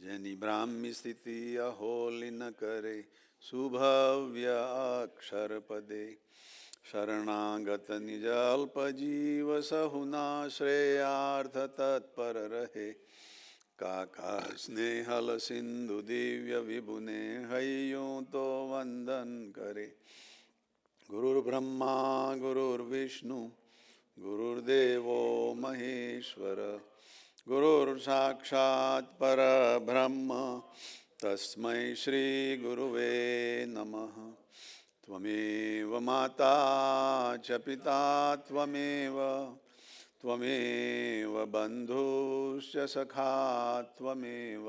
જેની બ્રાહ્મી સ્થિતિ અહોલી ન કરે, સુભવ્ય અક્ષર પદે. શરણાગત નિજ અલ્પ જીવ સહુના શ્રેયાર્થ તત્પર રહે. કાકા સ્નેહલ સિંધુ દિવ્ય વિભુને હૈયું તો વંદન કરે. ગુરુર બ્રહ્મા ગુરુર્વિષ્ણુ ગુરુર્દેવો મહેશ્વર. ગુરુર સાક્ષાત પરબ્રહ્મ તસ્મૈ શ્રી ગુરુવે નમઃ. ત્વમેવ માતા ચ પિતા ત્વમેવ ત્વમેવ બંધુશ્ચ સખા ત્વમેવ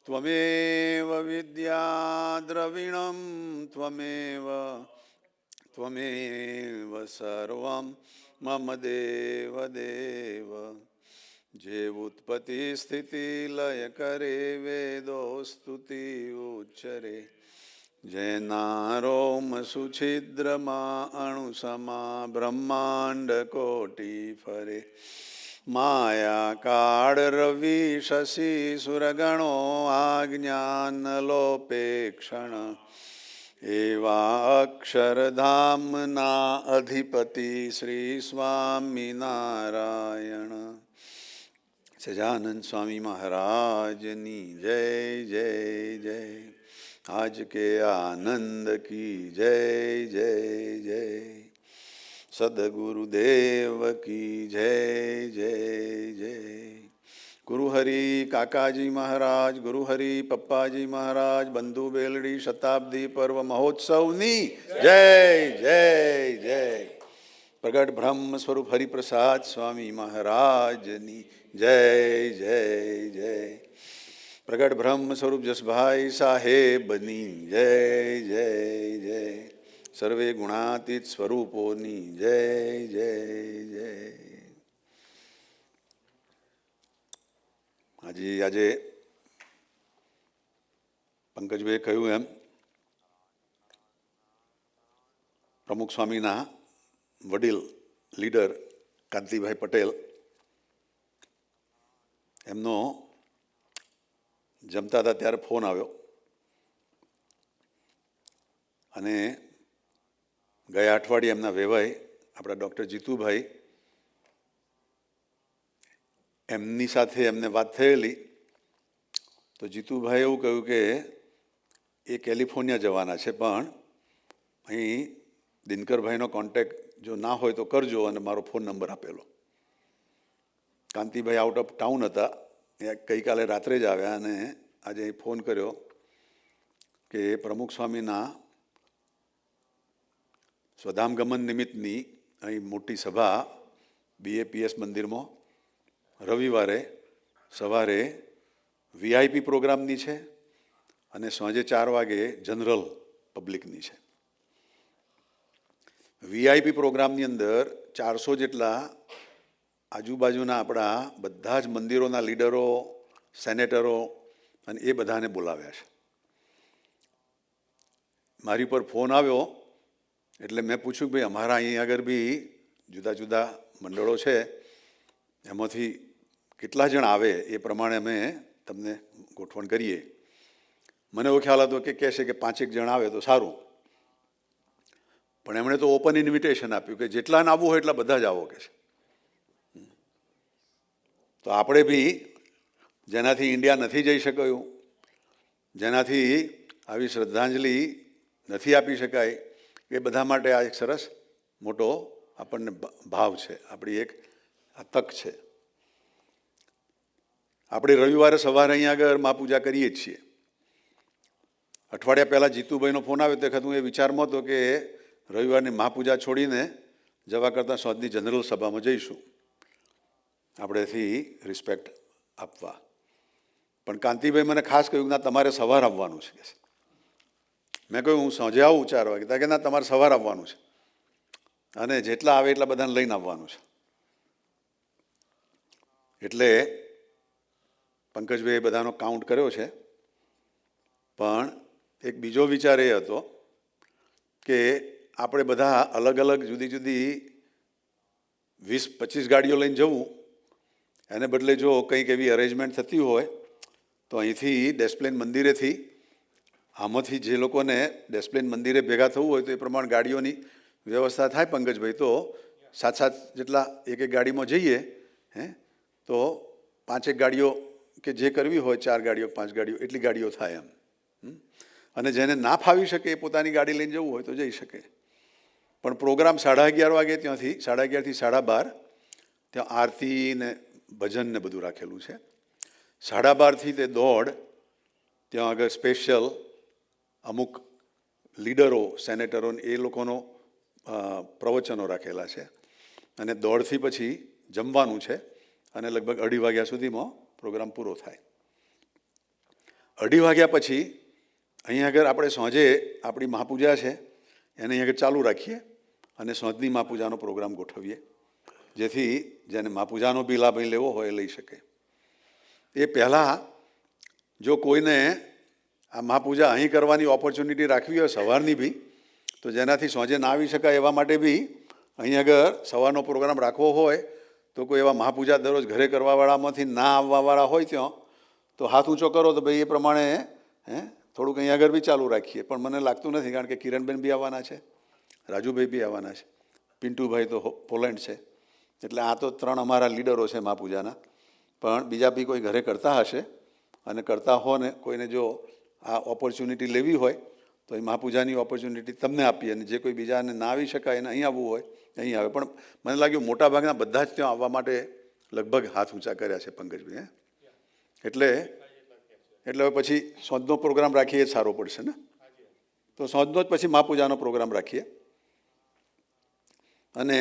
ત્વમેવ વિદ્યા દ્રવિણમ ત્વમેવ ત્વમેવ સર્વં મમ દેવ દેવ. જે ઉત્પત્તિ સ્થિતિ લય કરે વેદો સ્તુતિ ઉચ્ચરે. જેના રોમ સુછિદ્રમાં અણુસમા બ્રહ્માંડ કોટી ફરે. માયા કાળ રવિ શશી સુરગણો આજ્ઞાન લોપે ક્ષણ. એવા અક્ષરધામના અધિપતિ શ્રી સ્વામિનારાયણ. સજાનંદ સ્વામી મહારાજની જય જય જય. આજ કે આનંદ કી જય જય જય. સદગુરુદેવ કી જય જય જય. ગુરુહરિ કાકાજી મહારાજ, ગુરુહરિ પપ્પાજી મહારાજ, બંધુ બેલડી શતાબ્દી પર્વ મહોત્સવની જય જય જય. પ્રગટ બ્રહ્મ સ્વરૂપ હરિપ્રસાદ સ્વામી મહારાજની જય જય જય. પ્રગટ બ્રહ્મ સ્વરૂપ જસભાઈ સાહેબની જય જય જય. સર્વે ગુણાતીત સ્વરૂપોની જય જય જય. આજે પંકજભાઈએ કહ્યું એમ પ્રમુખ સ્વામીના વડીલ લીડર કાંતિભાઈ પટેલ એમનો જમતા હતા ત્યારે ફોન આવ્યો અને ગયા અઠવાડિયે એમના વેવાઈ આપણા ડૉક્ટર જીતુભાઈ એમની સાથે એમને વાત થયેલી. તો જીતુભાઈએ એવું કહ્યું કે એ કેલિફોર્નિયા જવાના છે, પણ અહીં દિનકરભાઈનો કોન્ટેક્ટ જો ના હોય તો કરજો, અને મારો ફોન નંબર આપેલો. કાંતિભાઈ આઉટ ઓફ ટાઉન હતા, એ ગઈકાલે રાત્રે જ આવ્યા અને આજે અહીં ફોન કર્યો કે પ્રમુખ સ્વામીના સ્વધામગમન નિમિત્તની અહીં મોટી સભા BAPS મંદિરમાં રવિવારે સવારે VIP પ્રોગ્રામની છે અને સાંજે 4 વાગે જનરલ પબ્લિકની છે. VIP પ્રોગ્રામની અંદર 400 જેટલા આજુબાજુના આપણા બધા જ મંદિરોના લીડરો, સેનેટરો અને એ બધાને બોલાવ્યા છે. મારી પર ફોન આવ્યો એટલે મેં પૂછ્યું કે ભાઈ અમારા અહીં આગળ બી જુદા જુદા મંડળો છે, એમાંથી કેટલા જણ આવે એ પ્રમાણે અમે તમને ગોઠવણ કરીએ. મને એવો ખ્યાલ હતો કે કહેશે કે 5-1 જણ આવે તો સારું, પણ એમણે તો ઓપન ઇન્વિટેશન આપ્યું કે જેટલાને આવવું હોય એટલા બધા જ આવો કે છે. તો આપણે બી જેનાથી ઇન્ડિયા નથી જઈ શક્યું, જેનાથી આવી શ્રદ્ધાંજલિ નથી આપી શકાય, એ બધા માટે આ એક સરસ મોટો આપણને ભાવ છે, આપણી એક આ તક છે. આપણે રવિવારે સવારે અહીંયા આગળ મા પૂજા કરીએ જ છીએ. અઠવાડિયા પહેલાં જીતુભાઈનો ફોન આવ્યો તે વખત હું એ વિચારમાં હતો કે રવિવારની મા પૂજા છોડીને જવા કરતાં સાંજની જનરલ સભામાં જઈશું આપણેથી રિસ્પેક્ટ આપવા. પણ કાંતિભાઈ મને ખાસ કહ્યું કે ના તમારે સવાર આવવાનું છે. મેં કહ્યું હું સાંજે આવું 4 વાગે. કે ના તમારે સવાર આવવાનું છે અને જેટલા આવે એટલા બધાને લઈને આવવાનું છે. એટલે પંકજભાઈએ બધાનો કાઉન્ટ કર્યો છે. પણ એક બીજો વિચાર એ હતો કે આપણે બધા અલગ અલગ જુદી જુદી 20-25 ગાડીઓ લઈને જવું, એને બદલે જો કંઈક એવી અરેન્જમેન્ટ થતી હોય તો અહીંથી ડેસ્પ્લેન મંદિરેથી આમાંથી જે લોકોને ડેસ્પ્લેન મંદિરે ભેગા થવું હોય તો એ પ્રમાણે ગાડીઓની વ્યવસ્થા થાય પંકજભાઈ, તો 7 જેટલા એક ગાડીમાં જઈએ, તો 5 ગાડીઓ કે જે કરવી હોય 4 ગાડીઓ 5 ગાડીઓ એટલી ગાડીઓ થાય એમ. અને જેને ના ફાવી શકે એ પોતાની ગાડી લઈને જવું હોય તો જઈ શકે. પણ પ્રોગ્રામ 11:30 વાગે ત્યાંથી 11:30 થી 12:30 ત્યાં આરતી ને ભજન ને બધું રાખેલું છે. 12:30 થી તે 1:30 ત્યાં આગળ સ્પેશિયલ અમુક લીડરો સેનેટરો એ લોકોનો પ્રવચનો રાખેલા છે. અને 1:30 થી પછી જમવાનું છે અને લગભગ 2:30 વાગ્યા સુધીમાં પ્રોગ્રામ પૂરો થાય. 2:30 વાગ્યા પછી અહીંયા આગળ આપણે સાંજે આપણી મહાપૂજા છે એને અહીંયા આગળ ચાલુ રાખીએ અને સાંજની મહાપૂજાનો પ્રોગ્રામ ગોઠવીએ, જેથી જેને મહાપૂજાનો બી લાભ લેવો હોય એ લઈ શકે. એ પહેલાં જો કોઈને આ મહાપૂજા અહીં કરવાની ઓપોર્ચ્યુનિટી રાખવી હોય સવારની બી, તો જેનાથી સાંજે ના આવી શકાય એવા માટે બી અહીં આગળ સવારનો પ્રોગ્રામ રાખવો હોય તો કોઈ એવા મહાપૂજા દરરોજ ઘરે કરવાવાળામાંથી ના આવવાવાળા હોય ત્યાં તો હાથ ઊંચો કરો તો ભાઈ એ પ્રમાણે થોડુંક અહીં આગળ બી ચાલુ રાખીએ. પણ મને લાગતું નથી, કારણ કે કિરણબેન બી આવવાના છે, રાજુભાઈ બી આવવાના છે, પિન્ટુભાઈ તો પોલેન્ડ છે, એટલે આ તો 3 અમારા લીડરો છે મહાપૂજાના. પણ બીજા બી કોઈ ઘરે કરતા હશે અને કરતા હો ને કોઈને જો આ ઓપોર્ચ્યુનિટી લેવી હોય તો એ મહાપૂજાની ઓપોર્ચ્યુનિટી તમને આપીએ, અને જે કોઈ બીજાને ના આવી શકાય એને અહીં આવવું હોય અહીં આવે. પણ મને લાગ્યું મોટાભાગના બધા જ ત્યાં આવવા માટે લગભગ હાથ ઊંચા કર્યા છે પંકજભાઈ. એટલે હવે પછી સાંજનો પ્રોગ્રામ રાખીએ જ સારો પડશે ને, તો સાંજનો જ પછી મહાપૂજાનો પ્રોગ્રામ રાખીએ. અને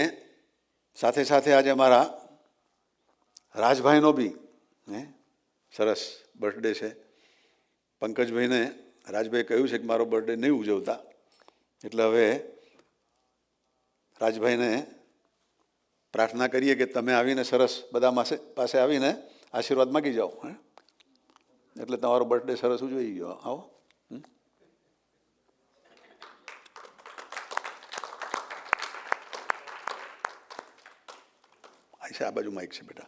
સાથે સાથે આજે અમારા રાજભાઈનો બી સરસ બર્થડે છે. પંકજભાઈને રાજભાઈએ કહ્યું છે કે મારો બર્થડે નહીં ઉજવતા, એટલે હવે રાજભાઈને પ્રાર્થના કરીએ કે તમે આવીને સરસ બધા પાસે આવીને આશીર્વાદ માગી જાઓ, એટલે તમારો બર્થડે સરસ ઉજવાઈ ગયો. આવો. આ બાજુ માઇક છે બેટા.